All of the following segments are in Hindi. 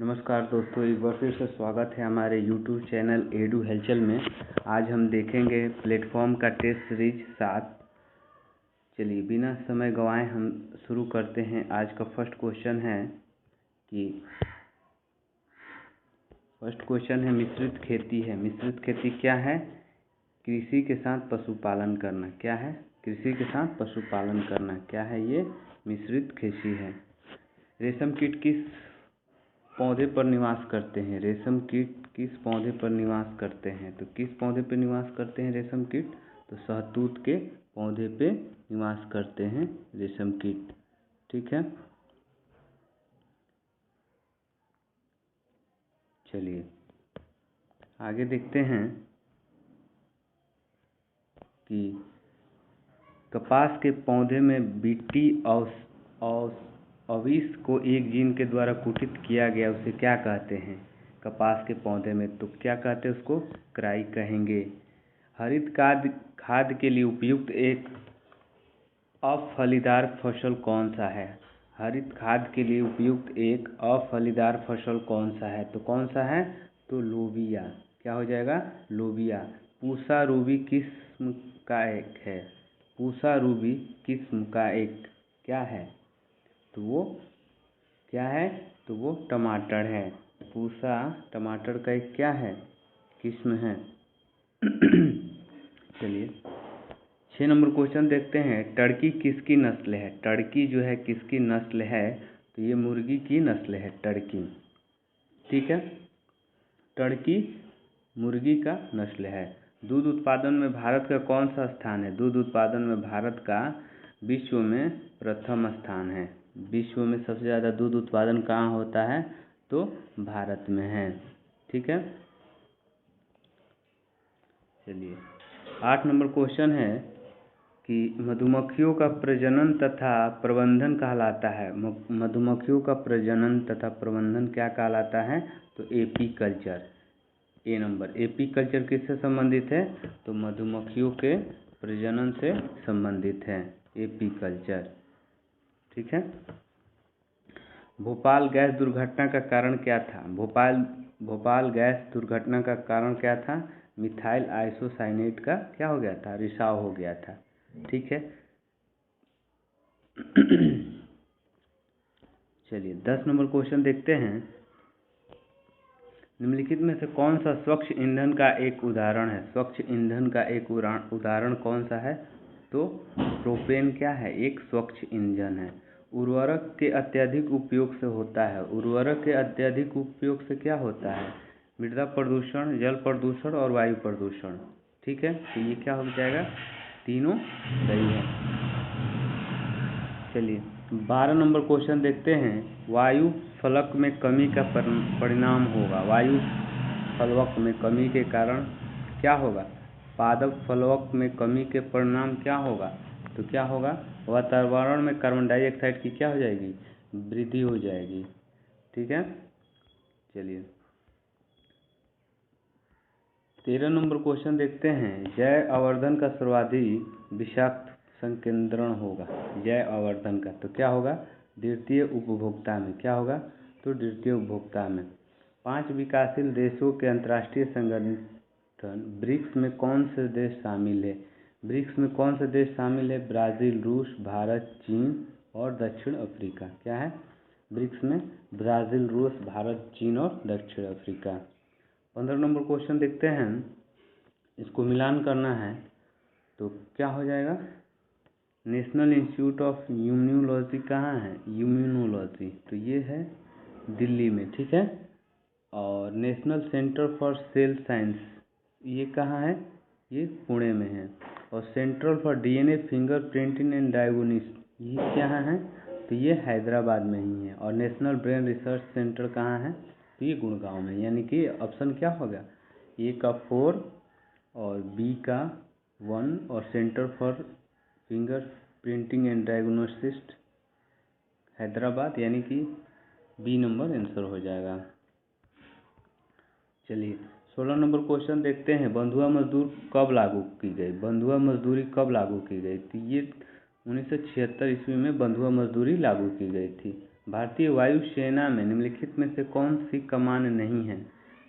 नमस्कार दोस्तों, एक बार फिर से स्वागत है हमारे यूट्यूब चैनल एडू हलचल में। आज हम देखेंगे प्लेटफॉर्म का टेस्ट सीरीज 7। चलिए बिना समय गंवाए हम शुरू करते हैं। आज का फर्स्ट क्वेश्चन है मिश्रित खेती है। मिश्रित खेती क्या है? कृषि के साथ पशुपालन करना। क्या है? कृषि के साथ पशुपालन करना। क्या है ये? मिश्रित खेती है। रेशम कीट किस पौधे पर निवास करते हैं? रेशम कीट किस पौधे पर निवास करते हैं? तो किस पौधे पर निवास करते हैं रेशम कीट? तो शहतूत के पौधे पे निवास करते हैं रेशम कीट। ठीक है, चलिए आगे देखते हैं कि कपास के पौधे में बीटी अविश को एक जीन के द्वारा कुटित किया गया, उसे क्या कहते हैं? कपास के पौधे में तो क्या कहते हैं उसको? क्राई कहेंगे। हरित खाद के लिए उपयुक्त एक अफलीदार फसल कौन सा है? हरित खाद के लिए उपयुक्त एक अफलीदार फसल कौन सा है? तो कौन सा है? तो लोबिया। क्या हो जाएगा? लोबिया। पूसा रूबी किस्म का एक है। पूसा रूबी किस्म का एक क्या है? तो वो क्या है? तो वो टमाटर है। पूसा टमाटर का एक क्या है? किस्म है। चलिए 6 नंबर क्वेश्चन देखते हैं। टर्की किसकी नस्ल है? टर्की जो है किसकी नस्ल है? तो ये मुर्गी की नस्ल है, टर्की। ठीक है, टर्की मुर्गी का नस्ल है। दूध उत्पादन में भारत का कौन सा स्थान है? दूध उत्पादन में भारत का विश्व में प्रथम स्थान है। विश्व में सबसे ज़्यादा दूध उत्पादन कहाँ होता है? तो भारत में है। ठीक है, चलिए 8 नंबर क्वेश्चन है कि मधुमक्खियों का प्रजनन तथा प्रबंधन कहलाता है। मधुमक्खियों का प्रजनन तथा प्रबंधन क्या कहलाता है? तो एपीकल्चर। ए नंबर, एपीकल्चर किससे संबंधित है? तो मधुमक्खियों के प्रजनन से संबंधित है एपीकल्चर। ठीक है, भोपाल गैस दुर्घटना का कारण क्या था? भोपाल गैस दुर्घटना का कारण क्या था? मिथाइल आइसोसाइनेट का क्या हो गया था? रिसाव हो गया था। ठीक है, चलिए 10 नंबर क्वेश्चन देखते हैं। निम्नलिखित में से कौन सा स्वच्छ ईंधन का एक उदाहरण है? स्वच्छ ईंधन का एक उदाहरण कौन सा है? तो प्रोपेन क्या है? एक स्वच्छ ईंधन है। उर्वरक के अत्यधिक उपयोग से होता है। उर्वरक के अत्यधिक उपयोग से क्या होता है? मृदा प्रदूषण, जल प्रदूषण और वायु प्रदूषण। ठीक है, तो ये क्या हो जाएगा? तीनों सही है। चलिए 12 नंबर क्वेश्चन देखते हैं। वायु फलक में कमी का परिणाम होगा। वायु फलक में कमी के कारण क्या होगा? पादप फलक में कमी के परिणाम क्या होगा? तो क्या होगा? वातावरण में कार्बन डाइऑक्साइड की क्या हो जाएगी? वृद्धि हो जाएगी। ठीक है, चलिए 13 नंबर क्वेश्चन देखते हैं। जैव आवर्धन का सर्वाधिक विषाक्त संकेंद्रण होगा। जैव आवर्धन का तो क्या होगा? द्वितीय उपभोक्ता में। क्या होगा? तो द्वितीय उपभोक्ता में। 5 विकासशील देशों के अंतर्राष्ट्रीय संगठन ब्रिक्स में कौन से देश शामिल है? ब्रिक्स में कौन से देश शामिल है? ब्राज़ील, रूस, भारत, चीन और दक्षिण अफ्रीका। क्या है? ब्रिक्स में ब्राज़ील, रूस, भारत, चीन और दक्षिण अफ्रीका। 15 नंबर क्वेश्चन देखते हैं। इसको मिलान करना है तो क्या हो जाएगा? नेशनल इंस्टीट्यूट ऑफ इम्यूनोलॉजी कहाँ है? इम्यूनोलॉजी तो ये है दिल्ली में। ठीक है, और national centre for sale science ये कहाँ है? ये पुणे में है। और central for DNA fingerprinting and diagnosis ये क्या है? तो ये हैदराबाद में ही है। और नेशनल ब्रेन रिसर्च सेंटर कहाँ है? तो ये गुड़गांव में। यानी कि ऑप्शन क्या होगा? ए का 4 और बी का 1 और centre for finger printing and diagnosis Hyderabad, यानी कि बी नंबर आंसर हो जाएगा। चलिए 16 नंबर क्वेश्चन देखते हैं। बंधुआ मजदूर कब लागू की गई? बंधुआ मजदूरी कब लागू की गई थी? ये 1976 ईस्वी में बंधुआ मजदूरी लागू की गई थी। भारतीय वायुसेना में निम्नलिखित में से कौन सी कमान नहीं है?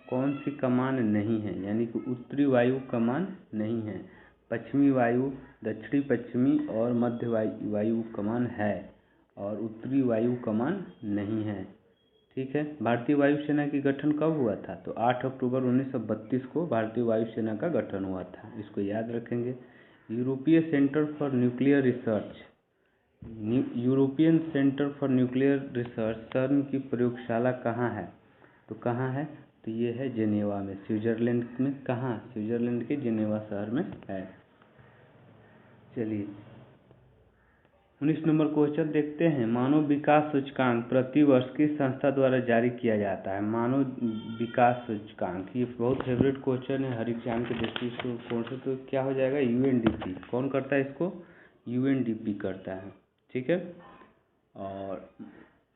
कौन सी कमान नहीं है? यानी कि उत्तरी वायु कमान नहीं है, पश्चिमी वायु, दक्षिणी पश्चिमी और मध्य वायु कमान है, और उत्तरी वायु कमान नहीं है। ठीक है। भारतीय वायुसेना की गठन कब हुआ था? तो 8 अक्टूबर 1932 को भारतीय वायुसेना का गठन हुआ था, इसको याद रखेंगे। यूरोपीय centre for nuclear research, European centre for nuclear research सर्न की प्रयोगशाला कहाँ है? तो कहाँ है? तो ये है जेनेवा में, स्विट्जरलैंड में। कहाँ? स्विट्जरलैंड के जेनेवा शहर में है। चलिए 19 नंबर क्वेश्चन देखते हैं। मानव विकास सूचकांक प्रतिवर्ष किस संस्था द्वारा जारी किया जाता है? मानव विकास सूचकांक, ये बहुत फेवरेट क्वेश्चन है हर एग्जाम के दृष्टि से। तो क्या हो जाएगा? यूएनडीपी। कौन करता है इसको? यूएनडीपी करता है। ठीक है। और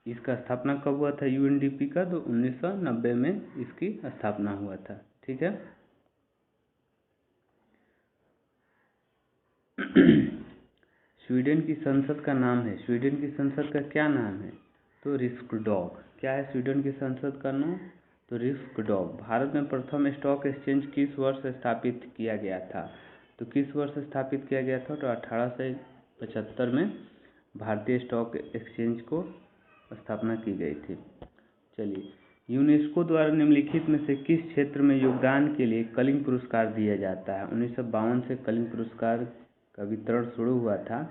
इसका स्थापना कब हुआ था यूएनडीपी का? तो 1990 में इसकी स्थापना हुआ था। ठीक है। स्वीडन की संसद का नाम है, स्वीडन की संसद का क्या नाम है? तो रिक्सडॉग। क्या है स्वीडन की संसद का नाम? तो रिक्सडॉग। भारत में प्रथम स्टॉक एक्सचेंज किस वर्ष स्थापित किया गया था? तो किस वर्ष स्थापित किया गया था? तो 1875 में भारतीय स्टॉक एक्सचेंज को स्थापना की गई थी। चलिए, यूनेस्को द्वारा निम्नलिखित में से किस क्षेत्र में योगदान के लिए कलिंग पुरस्कार दिया जाता है? 1952 से कलिंग पुरस्कार का वितरण शुरू हुआ था।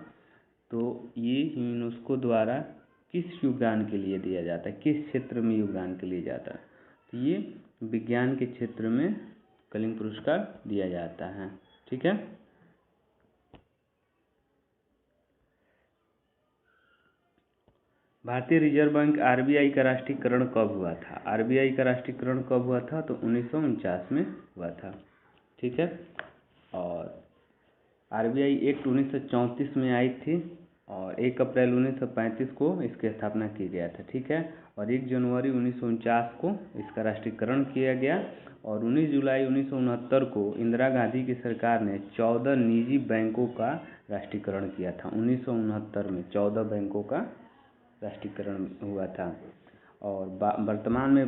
तो ये यूनेस्को द्वारा किस योगदान के लिए दिया जाता है? किस क्षेत्र में योगदान के लिए जाता है? तो ये विज्ञान के क्षेत्र में कलिंग पुरस्कार दिया जाता है। ठीक है। भारतीय रिजर्व बैंक आरबीआई का राष्ट्रीयकरण कब हुआ था? आरबीआई का राष्ट्रीयकरण कब हुआ था? तो 1949 में हुआ था। ठीक है। और आरबीआई एक्ट 1934 में आई थी, और 1 अप्रैल 1935 को इसकी स्थापना की गया था। ठीक है। और 1 जनवरी 1949 को इसका राष्ट्रीयकरण किया गया, और 19 जुलाई 1969 को इंदिरा गांधी की सरकार ने 14 निजी बैंकों का राष्ट्रीयकरण किया था। 1969 में 14 बैंकों का राष्ट्रीयकरण हुआ था। और वर्तमान में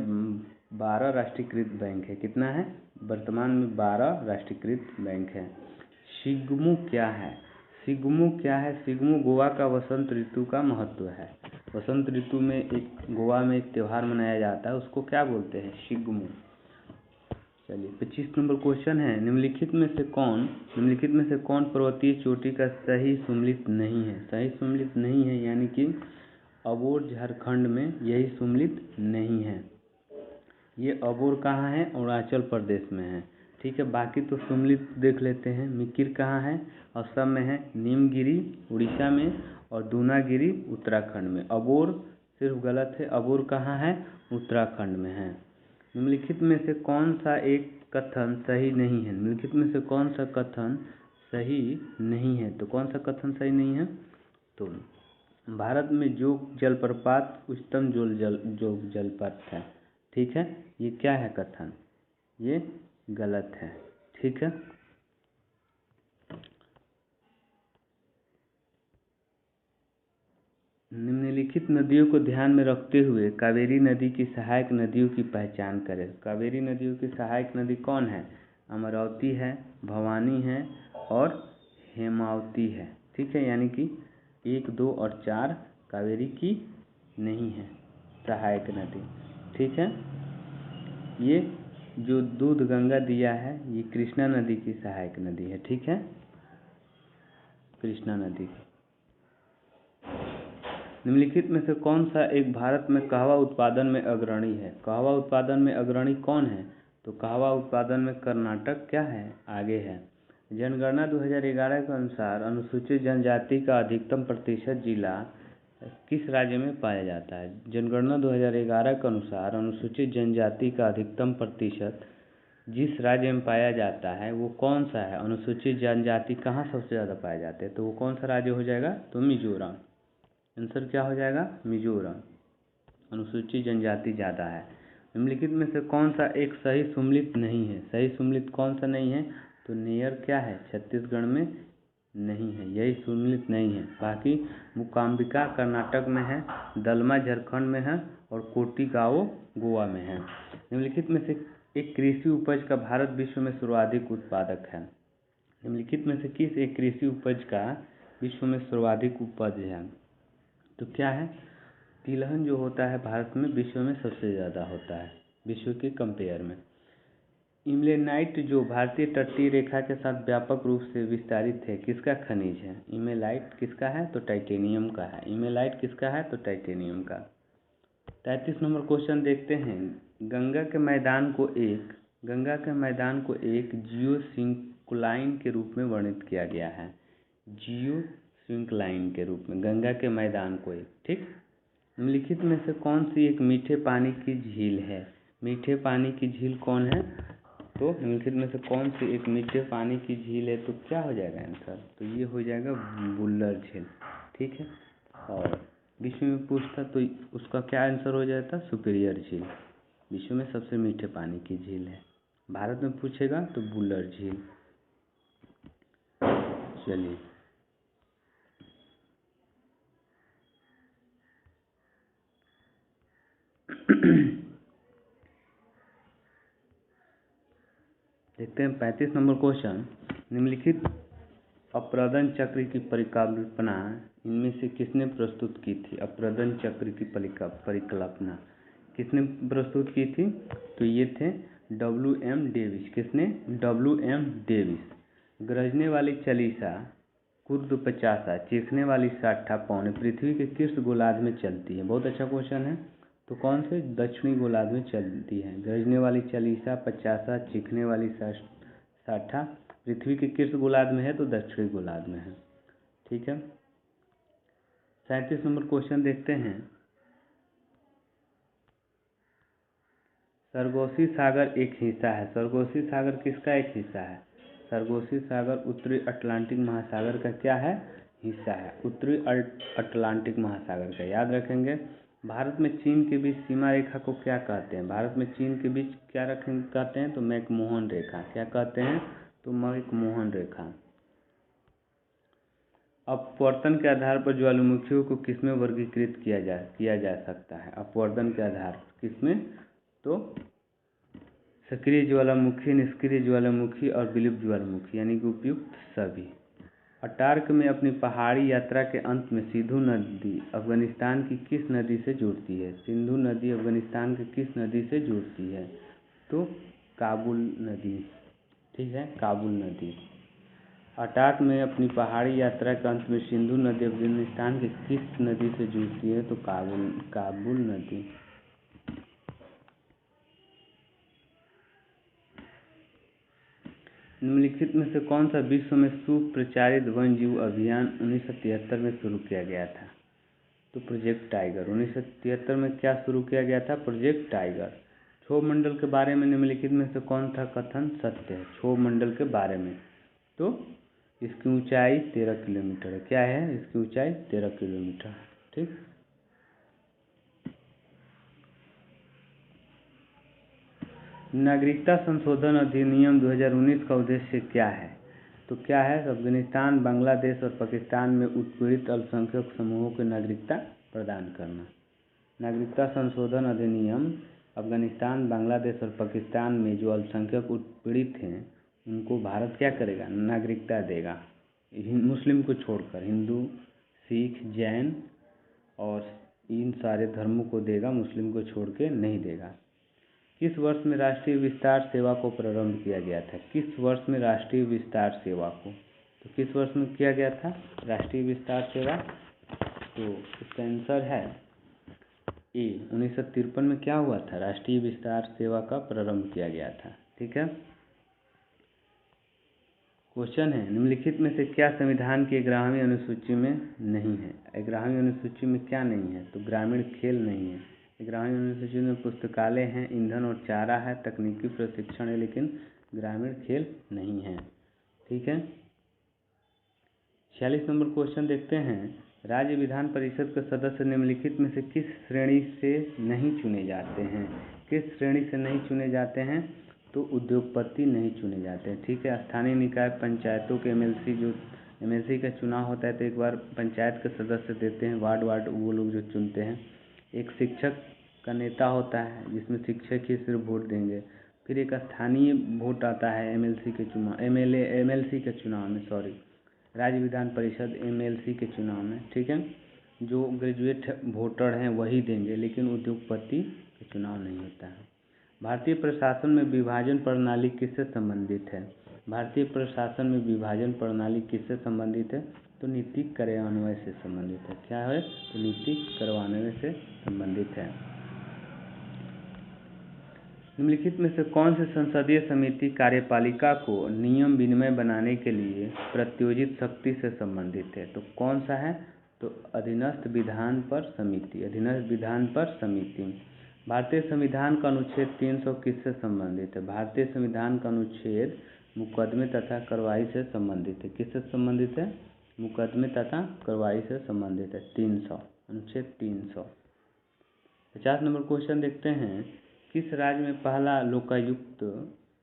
12 राष्ट्रीयकृत बैंक है। कितना है? वर्तमान में 12 राष्ट्रीयकृत बैंक है। शिग्मो क्या है? शिग्मो क्या है? शिग्मो गोवा का वसंत ऋतु का महत्व है। वसंत ऋतु में गोवा में एक त्यौहार मनाया जाता है, उसको क्या बोलते हैं? शिग्मो। चलिए 25 नंबर क्वेश्चन है। निम्नलिखित में से कौन पर्वतीय चोटी का सही सुमेलित नहीं है? सही सुमेलित नहीं है यानी कि अबोर झारखंड में यही सुमेलित नहीं है। ये अबोर कहाँ है? अरुणाचल प्रदेश में है। ठीक है। बाकी तो सुमेलित देख लेते हैं। मिकिर कहाँ है? असम में है। नीमगिरी उड़ीसा में, और दूनागिरी उत्तराखंड में। अबोर सिर्फ गलत है। अबोर कहाँ है? उत्तराखंड में है। निम्नलिखित में से कौन सा एक कथन सही नहीं है? निम्नलिखित में से कौन सा कथन सही नहीं है? तो कौन सा कथन सही नहीं है? तो भारत में जोग जलप्रपात उच्चतम जोग जलप्रपात है। ठीक है। ये क्या है कथन? ये गलत है। ठीक है। निम्नलिखित नदियों को ध्यान में रखते हुए कावेरी नदी की सहायक नदियों की पहचान करें। कावेरी नदियों की सहायक नदी कौन है? अमरावती है, भवानी है, और हेमावती है। ठीक है। यानी कि 1, 2 और 4 कावेरी की नहीं है सहायक नदी। ठीक है। ये जो दूध गंगा दिया है, ये कृष्णा नदी की सहायक नदी है। ठीक है। कृष्णा नदी की। निम्नलिखित में से कौन सा एक भारत में कहवा उत्पादन में अग्रणी है? कहवा उत्पादन में अग्रणी कौन है? तो कहवा उत्पादन में कर्नाटक क्या है? आगे है। जनगणना 2011 के अनुसार अनुसूचित जनजाति का अधिकतम प्रतिशत जिला किस राज्य में पाया जाता है? जनगणना 2011 के अनुसार अनुसूचित जनजाति का अधिकतम प्रतिशत जिस राज्य में पाया जाता है वो कौन सा है? अनुसूचित जनजाति कहाँ सबसे ज़्यादा पाए जाते हैं? तो वो कौन सा राज्य हो जाएगा? तो मिजोरम। आंसर क्या हो जाएगा? मिजोरम। अनुसूचित जनजाति ज़्यादा है। निम्नलिखित में से कौन सा एक सही सुमेलित नहीं है? सही सुमेलित कौन सा नहीं है? तो नेयर क्या है? छत्तीसगढ़ में नहीं है, यही सुमेलित नहीं है। बाकी मूकांबिका कर्नाटक में है, दलमा झारखंड में है और कोटिगांव गोवा में है। निम्नलिखित में से एक कृषि उपज का भारत विश्व में सर्वाधिक उत्पादक है। निम्नलिखित में से किस एक कृषि उपज का विश्व में सर्वाधिक उपज है? तो क्या है? तिलहन जो होता है भारत में विश्व में सबसे ज़्यादा होता है विश्व के कंपेयर में। इमलेनाइट जो भारतीय तटीय रेखा के साथ व्यापक रूप से विस्तारित है, किसका खनिज है? इमेलाइट किसका है? तो टाइटेनियम का है। इमेलाइट किसका है? तो टाइटेनियम का। 33 नंबर क्वेश्चन देखते हैं। गंगा के मैदान को एक जियोसिंक्लाइन के रूप में वर्णित किया गया है। जियोसिंक्लाइन के रूप में गंगा के मैदान को एक, ठीक। निम्नलिखित में से कौन सी एक मीठे पानी की झील है? मीठे पानी की झील कौन है? तो निम्नलिखित में से कौन सी एक मीठे पानी की झील है? तो क्या हो जाएगा आंसर? तो ये हो जाएगा बुल्लर झील, ठीक है। और विश्व में पूछता तो उसका क्या आंसर हो जाता? सुपीरियर झील विश्व में सबसे मीठे पानी की झील है। भारत में पूछेगा तो बुल्लर झील। चलिए देखते हैं 35 नंबर क्वेश्चन। निम्नलिखित अपरदन चक्र की परिकल्पना इनमें से किसने प्रस्तुत की थी? अपरदन चक्र की परिकल्पना किसने प्रस्तुत की थी? तो ये थे W.M. डेविस। किसने? W.M. डेविस। गरजने वाली चालीसा, कुर्द पचासा, चीखने वाली साठा पौने पृथ्वी के किस गोलार्ध में चलती है? बहुत अच्छा क्वेश्चन है। तो कौन से? दक्षिणी गोलार्ध में चलती है। गरजने वाली चालीसा, पचासा, चीखने वाली साठा पृथ्वी के किस गोलार्ध में है? तो दक्षिणी गोलार्ध में है, ठीक है। 37 नंबर क्वेश्चन देखते हैं। सरगोशी सागर एक हिस्सा है। सरगोशी सागर किसका एक हिस्सा है? सरगोशी सागर उत्तरी अटलांटिक महासागर का क्या है? हिस्सा है। उत्तरी अटलांटिक महासागर का, याद रखेंगे। भारत में चीन के बीच सीमा रेखा को क्या कहते हैं? भारत में चीन के बीच क्या कहते हैं? तो मैकमोहन रेखा। क्या कहते हैं? तो मैकमोहन रेखा। अपवर्तन के आधार पर ज्वालामुखियों को किसमें वर्गीकृत किया जा सकता है? अपवर्तन के आधार किसमें? तो सक्रिय ज्वालामुखी, निष्क्रिय ज्वालामुखी और विलुप्त ज्वालामुखी, यानी कि उपयुक्त सभी। अटार्क में अपनी पहाड़ी यात्रा के अंत में सिंधु नदी अफगानिस्तान की किस नदी से जुड़ती है? सिंधु नदी अफगानिस्तान की किस नदी से जुड़ती है? तो काबुल नदी, ठीक है, काबुल नदी। अटार्क में अपनी पहाड़ी यात्रा के अंत में सिंधु नदी अफगानिस्तान की किस नदी से जुड़ती है? तो काबुल नदी। निम्नलिखित में से कौन सा विश्व में सुप्रचारित वन्यजीव अभियान 1973 में शुरू किया गया था? तो प्रोजेक्ट टाइगर। 1973 में क्या शुरू किया गया था? Project tiger. क्षोभ मंडल के बारे में निम्नलिखित में से कौन सा कथन सत्य है? क्षोभ मंडल के बारे में, तो इसकी ऊंचाई 13 किलोमीटर है। क्या है? इसकी ऊंचाई 13 किलोमीटर, ठीक। नागरिकता संशोधन अधिनियम 2019 का उद्देश्य क्या है? तो क्या है? अफगानिस्तान, बांग्लादेश और पाकिस्तान में उत्पीड़ित अल्पसंख्यक समूहों को नागरिकता प्रदान करना। नागरिकता संशोधन अधिनियम अफगानिस्तान, बांग्लादेश और पाकिस्तान में जो अल्पसंख्यक उत्पीड़ित हैं उनको भारत क्या करेगा? नागरिकता देगा। मुस्लिम को छोड़कर हिंदू, सिख, जैन और इन सारे धर्मों को देगा, मुस्लिम को छोड़ के नहीं देगा। किस वर्ष में राष्ट्रीय विस्तार सेवा को प्रारंभ किया गया था? किस वर्ष में राष्ट्रीय विस्तार सेवा को? तो किस वर्ष में किया गया था राष्ट्रीय विस्तार सेवा? तो इसका आंसर है ए, 1953 में क्या हुआ था? राष्ट्रीय विस्तार सेवा का प्रारंभ किया गया था, ठीक है। क्वेश्चन है, निम्नलिखित में से क्या संविधान की 11वीं अनुसूची में नहीं है? 11वीं अनुसूची में क्या नहीं है? तो ग्रामीण खेल नहीं है। 11वीं अनुसूची में पुस्तकालय हैं, ईंधन और चारा है, तकनीकी प्रशिक्षण है, लेकिन ग्रामीण खेल नहीं है, ठीक है। 46 नंबर क्वेश्चन देखते हैं। राज्य विधान परिषद के सदस्य निम्नलिखित में से किस श्रेणी से नहीं चुने जाते हैं? किस श्रेणी से नहीं चुने जाते हैं? तो उद्योगपति नहीं चुने जाते हैं, ठीक है। स्थानीय निकाय पंचायतों के MLC जो एमएलसी का चुनाव होता है तो एक बार पंचायत के सदस्य देते हैं, वार्ड वो लोग जो चुनते हैं। एक शिक्षक का नेता होता है जिसमें शिक्षक ही सिर्फ वोट देंगे। फिर एक स्थानीय वोट आता है एमएलसी के चुनाव, एमएलसी के चुनाव में, सॉरी, राज्य विधान परिषद एमएलसी के चुनाव में, ठीक है। जो ग्रेजुएट वोटर हैं वही देंगे, लेकिन उद्योगपति के चुनाव नहीं होता है। भारतीय प्रशासन में विभाजन प्रणाली किससे संबंधित है? भारतीय प्रशासन में विभाजन प्रणाली किससे संबंधित है? तो नीति कार्यान्वयन से संबंधित है। क्या है? तो नीति कार्यान्वयन से संबंधित है। निम्नलिखित में से कौन सी संसदीय समिति कार्यपालिका को नियम विनिमय बनाने के लिए प्रत्योजित शक्ति से संबंधित है? तो कौन सा है? तो अधीनस्थ विधान पर समिति, अधीनस्थ विधान पर समिति। भारतीय संविधान का अनुच्छेद 300 किससे संबंधित है? भारतीय संविधान का अनुच्छेद मुकदमे तथा कार्रवाई से संबंधित है। किससे संबंधित है? मुकदमे तथा कार्रवाई से संबंधित है। 300, अनुच्छेद 300। 50 नंबर क्वेश्चन देखते हैं। किस राज्य में पहला लोकायुक्त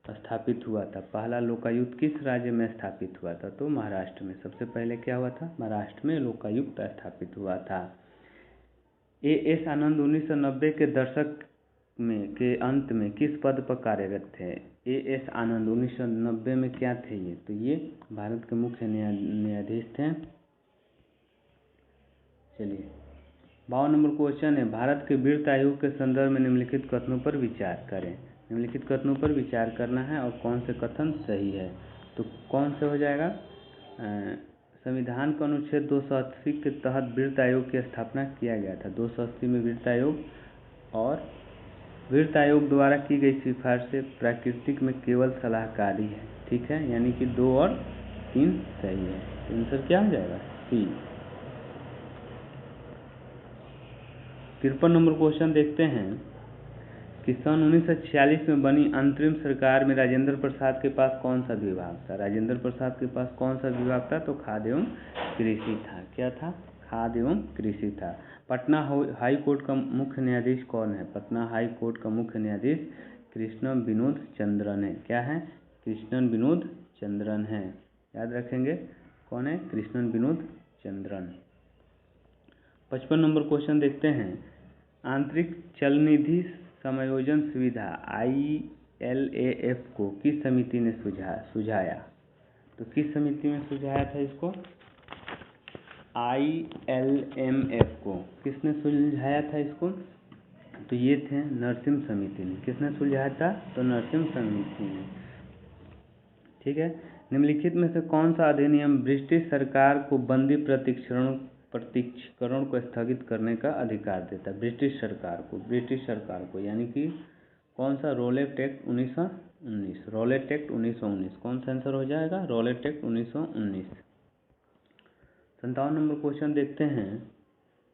स्थापित हुआ था? पहला लोकायुक्त किस राज्य में स्थापित हुआ था? तो महाराष्ट्र में। सबसे पहले क्या हुआ था? महाराष्ट्र में लोकायुक्त स्थापित हुआ था। एएस आनंद 1990 के दशक के अंत में किस पद पर कार्यरत थे? एएस आनंद 1990 में क्या थे ये? तो ये भारत के मुख्य न्यायाधीश थे। चलिए 52 नंबर क्वेश्चन है। भारत के वीरता आयोग के संदर्भ में निम्नलिखित कथनों पर विचार करें। निम्नलिखित कथनों पर विचार करना है और कौन से कथन सही है। तो कौन से हो जाएगा? संविधान का अनुच्छेद 280 के तहत वीरता आयोग की स्थापना किया गया था। 280 में वीरता आयोग, और वीरता आयोग द्वारा की गई सिफारिशें प्राकृतिक में केवल सलाहकारी है, ठीक है, यानी कि 2 और 3 सही है। तो आंसर क्या हो जाएगा? सी। 53 नंबर क्वेश्चन देखते हैं कि सन 1946 में बनी अंतरिम सरकार में राजेंद्र प्रसाद के पास कौन सा विभाग था? राजेंद्र प्रसाद के पास कौन सा विभाग था? तो खाद्य एवं कृषि था। क्या था? खाद्य एवं कृषि था। पटना हाई कोर्ट का मुख्य न्यायाधीश कौन है? पटना हाई कोर्ट का मुख्य न्यायाधीश कृष्णन विनोद चंद्रन है। क्या है? कृष्णन विनोद चंद्रन है। याद रखेंगे कौन है? कृष्णन विनोद चंद्रन। 55 नंबर क्वेश्चन देखते हैं। आंतरिक चलनिधि समायोजन सुविधा ILAF को किस समिति ने सुझाया? तो किस समिति में सुझाया था इसको? ILMF को किसने सुलझाया था इसको? तो ये थे नरसिम्हा समिति ने। किसने सुलझाया था? तो नरसिम्हा समिति ने, ठीक है। निम्नलिखित में से कौन सा अधिनियम ब्रिटिश सरकार को बंदी प्रत्यक्षीकरण को स्थगित करने का अधिकार देता है? ब्रिटिश सरकार को, यानी कि कौन सा? Roulette act 1919। रोलेट एक्ट 1919 कौन सा आंसर हो जाएगा? Roulette act 1919। 57 नंबर क्वेश्चन देखते हैं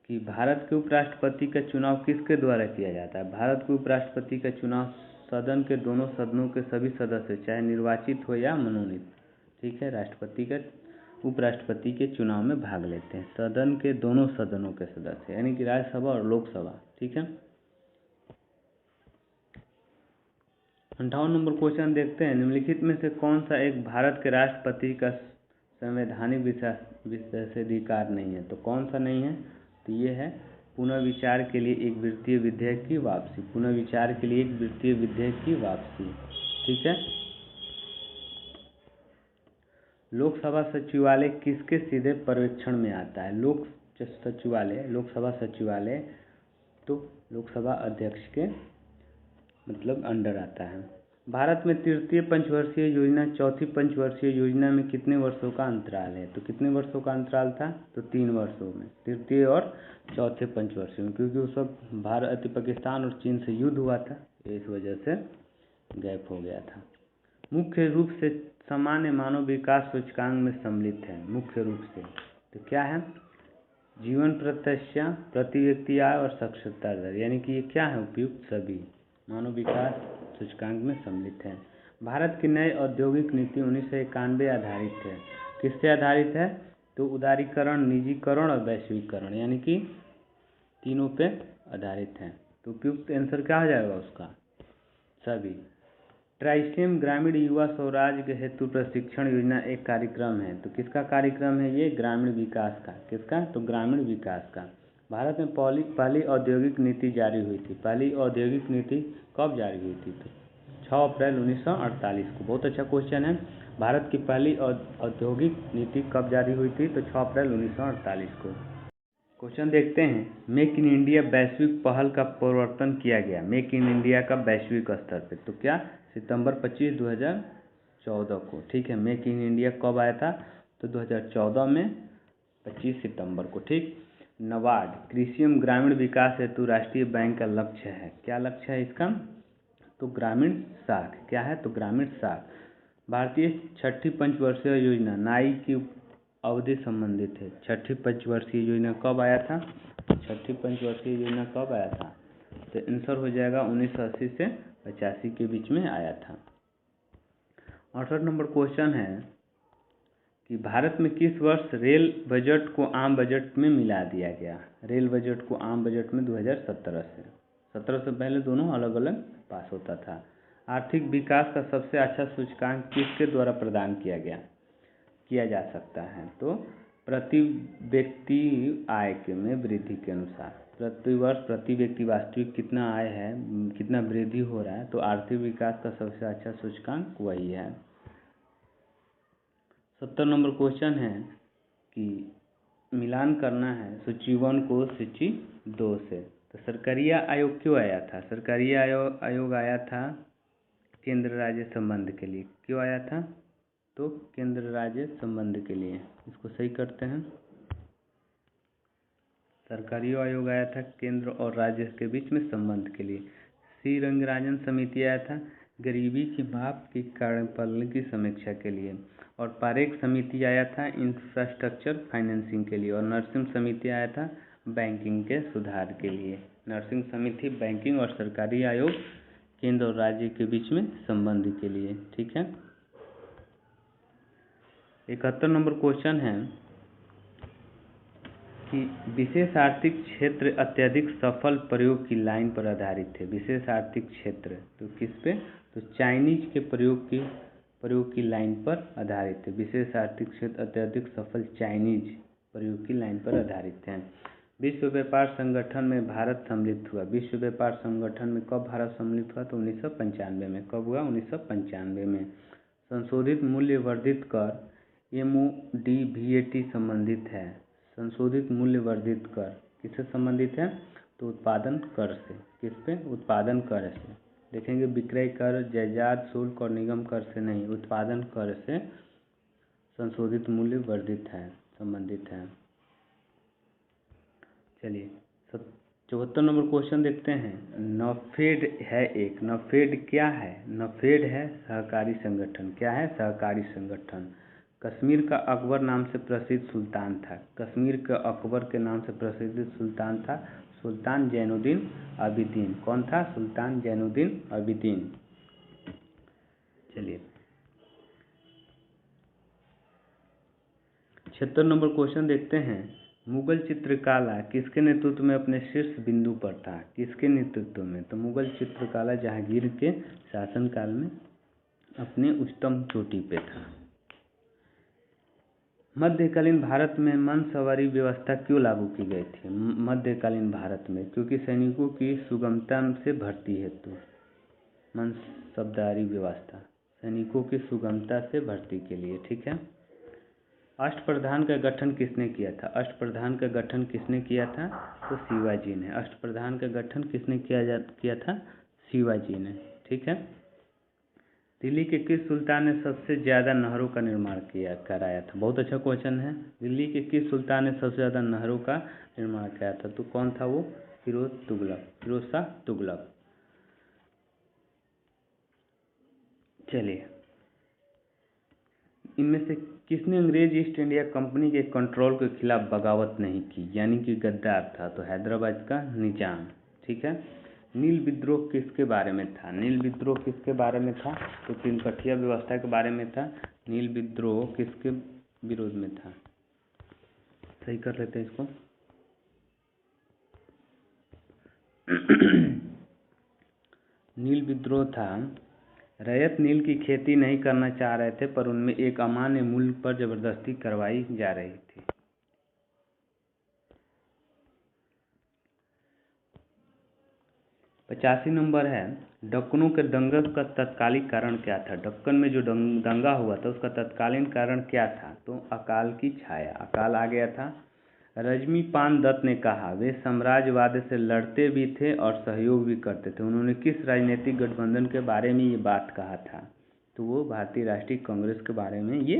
कि भारत के उपराष्ट्रपति का चुनाव किसके द्वारा किया जाता है? भारत के उपराष्ट्रपति का चुनाव सदन के दोनों सदनों के सभी सदस्य, चाहे निर्वाचित हो या मनोनीत, ठीक है, राष्ट्रपति का उपराष्ट्रपति के चुनाव में भाग लेते हैं सदन के दोनों सदनों के सदस्य, यानी कि राज्यसभा और लोकसभा, ठीक है। 58 नंबर क्वेश्चन देखते हैं। निम्नलिखित में से कौन सा एक भारत के राष्ट्रपति का संवैधानिक विशेषाधिकार नहीं है? तो कौन सा नहीं है? तो ये है पुनर्विचार के लिए एक वित्तीय विधेयक की वापसी। पुनर्विचार के लिए एक वित्तीय विधेयक की वापसी, ठीक है। लोकसभा सचिवालय किसके सीधे पर्यवेक्षण में आता है? लोकसभा सचिवालय तो लोकसभा अध्यक्ष के मतलब अंडर आता है। भारत में तृतीय पंचवर्षीय योजना, चौथी पंचवर्षीय योजना में कितने वर्षों का अंतराल है? तो कितने वर्षों का अंतराल था? तो 3 वर्षों में, तृतीय और चौथे पंचवर्षीय में, क्योंकि उस वक्त भारत, पाकिस्तान और चीन से युद्ध हुआ था, इस वजह से गैप हो गया था। मुख्य रूप से सामान्य मानव विकास सूचकांक में सम्मिलित है, मुख्य रूप से, तो क्या है? जीवन प्रत्याशा, प्रति व्यक्ति आय और साक्षरता दर, यानी कि ये क्या है? उपयुक्त सभी मानव विकास सूचकांक में सम्मिलित है। भारत की नई औद्योगिक नीति 1991 आधारित है। किस पे आधारित है? तो उदारीकरण, निजीकरण और वैश्वीकरण, यानी कि तीनों पे आधारित है। तो उपयुक्त आंसर क्या हो जाएगा उसका? सभी। ट्राइसेम ग्रामीण युवा स्वराज हेतु प्रशिक्षण योजना एक कार्यक्रम है। तो किसका कार्यक्रम है ये? ग्रामीण विकास का। किसका? तो ग्रामीण विकास का। भारत में पहली औद्योगिक नीति जारी हुई थी। पहली औद्योगिक नीति कब जारी हुई थी? तो 6 अप्रैल 1948 को। बहुत अच्छा क्वेश्चन है। भारत की पहली औद्योगिक नीति कब जारी हुई थी? तो 6 अप्रैल 1948 को। क्वेश्चन देखते हैं। मेक इन इंडिया वैश्विक पहल का प्रवर्तन किया गया। मेक इन इंडिया का वैश्विक स्तर पे तो क्या? सितंबर 25, 2014 को। ठीक है। मेक इन इंडिया कब आया था? तो 2014 में 25 सितंबर को। ठीक। नाबार्ड कृषि एवं ग्रामीण विकास हेतु राष्ट्रीय बैंक का लक्ष्य है। क्या लक्ष्य है इसका? तो ग्रामीण साख। क्या है? तो ग्रामीण साख। भारतीय छठी पंचवर्षीय योजना नाई की अवधि संबंधित है। छठी पंचवर्षीय योजना कब आया था? छठी पंचवर्षीय योजना कब आया था? तो आंसर हो जाएगा 1980 से 85 के बीच में आया था। 68 नंबर क्वेश्चन है कि भारत में किस वर्ष रेल बजट को आम बजट में मिला दिया गया? रेल बजट को आम बजट में 2017 से। 17 से पहले दोनों अलग अलग पास होता था। आर्थिक विकास का सबसे अच्छा सूचकांक किसके द्वारा प्रदान किया जा सकता है? तो प्रति व्यक्ति आय के में वृद्धि के अनुसार प्रति वर्ष प्रति व्यक्ति वास्तविक कितना आय है, कितना वृद्धि हो रहा है, तो आर्थिक विकास का सबसे अच्छा सूचकांक वही है। 70 नंबर क्वेश्चन है कि मिलान करना है सूची 1 को सूची 2 से। तो सरकारिया आयोग क्यों आया था? सरकारिया आयोग आया था केंद्र राज्य संबंध के लिए। क्यों आया था? तो केंद्र राज्य संबंध के लिए। इसको सही करते हैं। सरकारी आयोग आया था केंद्र और राज्य के बीच में संबंध के लिए। सी रंगराजन समिति आया था गरीबी की माप की कार्यपालन की समीक्षा के लिए। और पारेख समिति आया था इंफ्रास्ट्रक्चर फाइनेंसिंग के लिए। और नरसिम्हा समिति आया था बैंकिंग के सुधार के लिए। नरसिम्हा समिति बैंकिंग और सरकारी आयोग केंद्र और राज्य के बीच में संबंध के लिए। ठीक है। 71 नंबर क्वेश्चन है कि विशेष आर्थिक क्षेत्र अत्यधिक सफल प्रयोग की लाइन पर आधारित है। विशेष आर्थिक क्षेत्र तो किस पे? तो चाइनीज के प्रयोग की लाइन पर आधारित है। विशेष आर्थिक क्षेत्र अत्यधिक सफल चाइनीज प्रयोग की लाइन पर आधारित है। विश्व व्यापार संगठन में भारत सम्मिलित हुआ। विश्व व्यापार संगठन में कब भारत सम्मिलित हुआ? तो 1995 में। कब हुआ? 1995 में। संशोधित मूल्य वर्धित कर MOD-VAT संबंधित है। संशोधित मूल्य वर्धित कर किससे संबंधित है? तो उत्पादन कर से। किस पे? उत्पादन कर से। देखेंगे विक्रय कर, जायदाद शुल्क और निगम कर से नहीं, उत्पादन कर से संशोधित मूल्य वर्धित है, संबंधित है। चलिए 74 नंबर क्वेश्चन देखते हैं। नफेड है एक। नफेड क्या है? नफेड है सहकारी संगठन। क्या है? सहकारी संगठन। कश्मीर का अकबर नाम से प्रसिद्ध सुल्तान था। कश्मीर के अकबर के नाम से प्रसिद्ध सुल्तान था सुल्तान जैनुद्दीन अबिदीन। कौन था? सुल्तान जैनुद्दीन अबिदीन। चलिए 76 नंबर क्वेश्चन देखते हैं। मुगल चित्रकला किसके नेतृत्व में अपने शीर्ष बिंदु पर था? किसके नेतृत्व में? तो मुगल चित्रकला जहांगीर के शासनकाल में अपने उच्चतम चोटी पे था। मध्यकालीन भारत में मनसवारी व्यवस्था क्यों लागू की गई थी? मध्यकालीन भारत में क्योंकि सैनिकों की सुगमता से भर्ती हेतु। मनसबदारी व्यवस्था सैनिकों की सुगमता से भर्ती के लिए। ठीक है। अष्टप्रधान का गठन किसने किया था? अष्टप्रधान का गठन किसने किया था? तो शिवाजी ने। अष्टप्रधान का गठन किसने किया था? शिवाजी ने। ठीक है। दिल्ली के किस सुल्तान ने सबसे ज़्यादा नहरों का निर्माण कराया था? बहुत अच्छा क्वेश्चन है। दिल्ली के किस सुल्तान ने सबसे ज़्यादा नहरों का निर्माण कराया था? तो कौन था वो? फिरोज शाह तुगलक। चलिए इनमें से किसने अंग्रेज ईस्ट इंडिया कंपनी के कंट्रोल के खिलाफ बगावत नहीं की, यानी कि गद्दार था? तो हैदराबाद का निजाम। ठीक है। नील विद्रोह किसके बारे में था? नील विद्रोह किसके बारे में था? तो तिनकठिया व्यवस्था के बारे में था। नील विद्रोह किसके विरोध में था? सही कर लेते हैं इसको। नील विद्रोह था रैयत नील की खेती नहीं करना चाह रहे थे, पर उनमें एक अमान्य मूल्य पर जबरदस्ती करवाई जा रही थी। 85 नंबर है, दक्कनों के दंगे का तत्कालिक कारण क्या था? दक्कन में जो दंगा हुआ था उसका तत्कालीन कारण क्या था? तो अकाल की छाया, अकाल आ गया था। रजनीपान दत्त ने कहा वे साम्राज्यवाद से लड़ते भी थे और सहयोग भी करते थे। उन्होंने किस राजनीतिक गठबंधन के बारे में ये बात कहा था? तो वो भारतीय राष्ट्रीय कांग्रेस के बारे में ये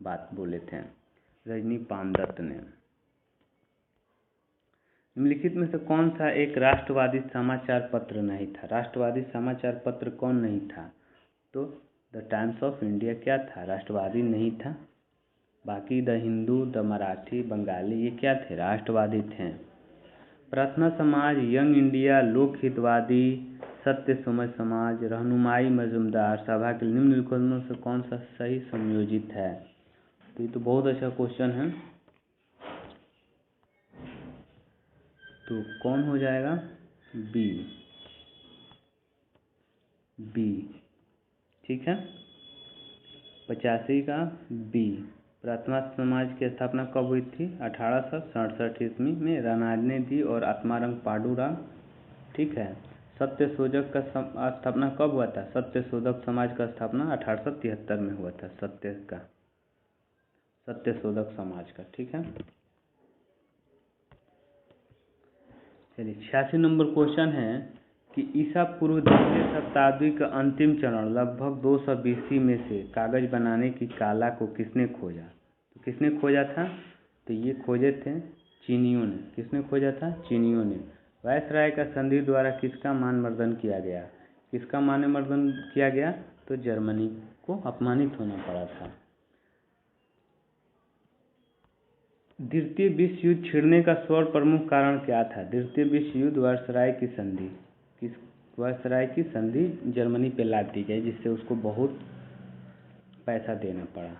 बात बोले थे रजनीपान दत्त ने। निम्नलिखित में से कौन सा एक राष्ट्रवादी समाचार पत्र नहीं था? राष्ट्रवादी समाचार पत्र कौन नहीं था? तो द टाइम्स ऑफ इंडिया क्या था? राष्ट्रवादी नहीं था। बाकी द हिंदू, द मराठी, बंगाली ये क्या थे? राष्ट्रवादी थे। प्रार्थना समाज, यंग इंडिया, लोक हितवादी, सत्य समझ समाज, रहनुमाई मजूमदार सभा के निम्नलिखित में से कौन सा सही संयोजित है? तो ये तो बहुत अच्छा क्वेश्चन है। तो कौन हो जाएगा? B, B. ठीक है, 85 का बी। प्रार्थना समाज की स्थापना कब हुई थी? 1867 ईस्वी में रानाजने दी और आत्माराम पांडुरंग। ठीक है। सत्य शोधक का स्थापना कब हुआ था? सत्य शोधक समाज का स्थापना 1873 में हुआ था। सत्य शोधक समाज का। ठीक है, चलिए 86 नंबर क्वेश्चन है कि ईसा पूर्व द्वितीय शताब्दी का अंतिम चरण लगभग 200 BC में से कागज बनाने की कला को किसने खोजा? तो किसने खोजा था? तो ये खोजे थे चीनियों ने। किसने खोजा था? चीनियों ने। वायसराय का संधि द्वारा किसका मानमर्दन किया गया? किसका मानमर्दन किया गया? तो जर्मनी को अपमानित होना पड़ा था। द्वितीय विश्व युद्ध छिड़ने का सर्व प्रमुख कारण क्या था? द्वितीय विश्व युद्ध वायसराय की संधि। वायसराय की संधि जर्मनी पे लाद दी गई, जिससे उसको बहुत पैसा देना पड़ा।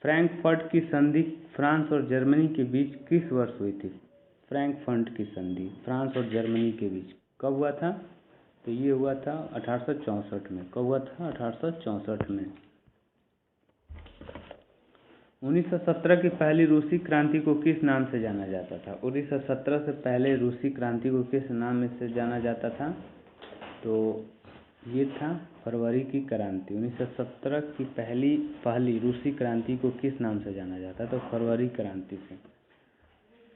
फ्रैंकफर्ट की संधि फ्रांस और जर्मनी के बीच किस वर्ष हुई थी? फ्रैंकफर्ट की संधि फ्रांस और जर्मनी के बीच कब हुआ था? तो ये हुआ था 1864 में। कब हुआ था? 1864 में। 1917 की पहली रूसी क्रांति को किस नाम से जाना जाता था? 1917 से पहले रूसी क्रांति को किस नाम से जाना जाता था? तो ये था फरवरी की क्रांति। 1917 की पहली रूसी क्रांति को किस नाम से जाना जाता? तो फरवरी क्रांति से।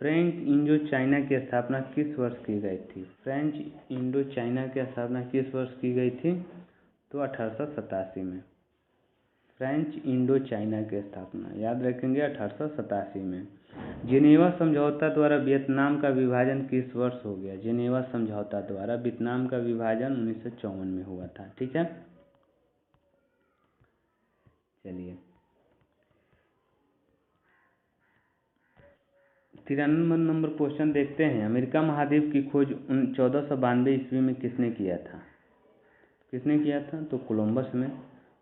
फ्रेंच इंडो चाइना की स्थापना किस वर्ष की गई थी? फ्रेंच इंडो चाइना की स्थापना किस वर्ष की गई थी? तो 1887 में। फ्रेंच इंडो चाइना की स्थापना याद रखेंगे 1887 में। जिनेवा समझौता द्वारा वियतनाम का विभाजन किस वर्ष हो गया? जिनेवा समझौता द्वारा वियतनाम का विभाजन 1954 में हुआ था। ठीक है, चलिए 93 नंबर क्वेश्चन देखते हैं। अमेरिका महाद्वीप की खोज 1492 ईस्वी में किसने किया था? किसने किया था? तो कोलंबस ने।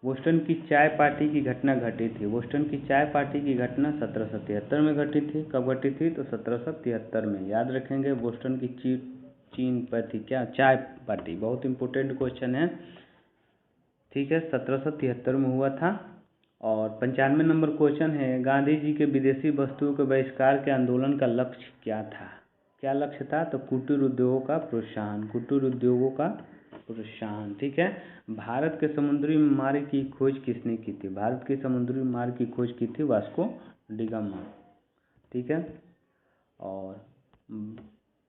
बोस्टन की चाय पार्टी की घटना घटी थी। बोस्टन की चाय पार्टी की घटना 1773 में घटी थी। कब घटी थी? तो 1773 में। याद रखेंगे बोस्टन की चीन पर थी क्या? चाय पार्टी। बहुत इंपॉर्टेंट क्वेश्चन है। ठीक है, 1773 में हुआ था। और 95 नंबर क्वेश्चन है, गांधी जी के विदेशी वस्तुओं के बहिष्कार के आंदोलन का लक्ष्य क्या था? क्या लक्ष्य था? तो कुटीर उद्योगों का प्रोत्साहन। कुटीर उद्योगों का प्रोत्साहन। ठीक है। भारत के समुद्री मार्ग की खोज किसने की थी? भारत के समुद्री मार्ग की खोज की थी वास्को डिगामा। ठीक है। और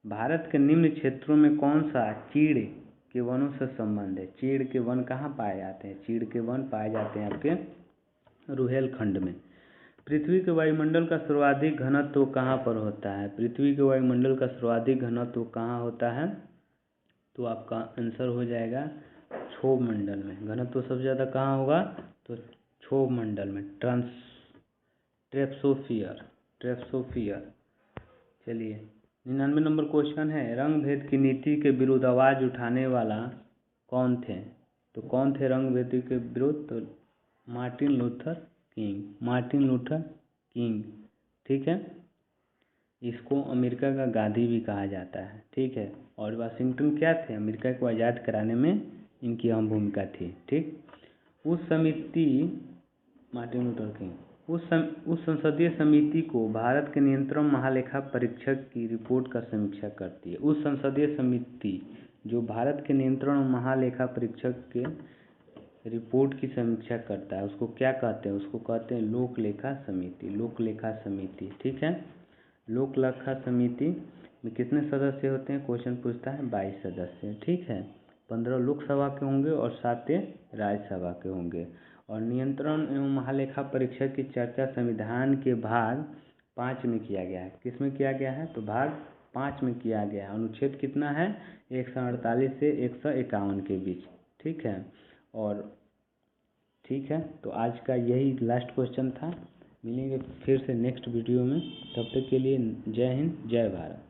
भारत के निम्न क्षेत्रों में कौन सा चीड़ के वनों से संबंध है? चीड़ के वन कहाँ पाए जाते हैं? चीड़ के वन पाए जाते हैं आपके रुहेलखंड में। पृथ्वी के वायुमंडल का सर्वाधिक घनत्व कहाँ पर होता है? पृथ्वी के वायुमंडल का सर्वाधिक घनत्व कहाँ होता है? तो आपका आंसर हो जाएगा क्षोभ मंडल में। घनत्व सबसे ज़्यादा कहाँ होगा? तो क्षोभ मंडल में, ट्रेप्सोफियर। चलिए 99 नंबर क्वेश्चन है, रंग भेद की नीति के विरुद्ध आवाज़ उठाने वाला कौन थे? तो कौन थे रंग भेद के विरुद्ध? तो मार्टिन लूथर किंग। ठीक है, इसको अमेरिका का गांधी भी कहा जाता है। ठीक है, और वाशिंगटन क्या थे? अमेरिका को आज़ाद कराने में इनकी अहम भूमिका थी। ठीक, उस समिति मार्टिन लूथर किंग उस संसदीय समिति को भारत के नियंत्रण महालेखा परीक्षक की रिपोर्ट का समीक्षा करती है। उस संसदीय समिति जो भारत के नियंत्रण महालेखा परीक्षक के रिपोर्ट की समीक्षा करता है उसको क्या कहते हैं? उसको कहते हैं लोकलेखा समिति। लोकलेखा समिति, ठीक है। लोकलेखा समिति में कितने सदस्य होते हैं? क्वेश्चन पूछता है 22 सदस्य, ठीक है। 15 लोकसभा के होंगे और 7 राज्यसभा के होंगे। और नियंत्रण एवं महालेखा परीक्षक की चर्चा संविधान के भाग 5 में किया गया है। किस में किया गया है? तो भाग 5 में किया गया है। अनुच्छेद कितना है? 148 से 151 के बीच, ठीक है। और ठीक है, तो आज का यही लास्ट क्वेश्चन था। मिलेंगे फिर से नेक्स्ट वीडियो में, तब तक के लिए जय हिंद, जय भारत।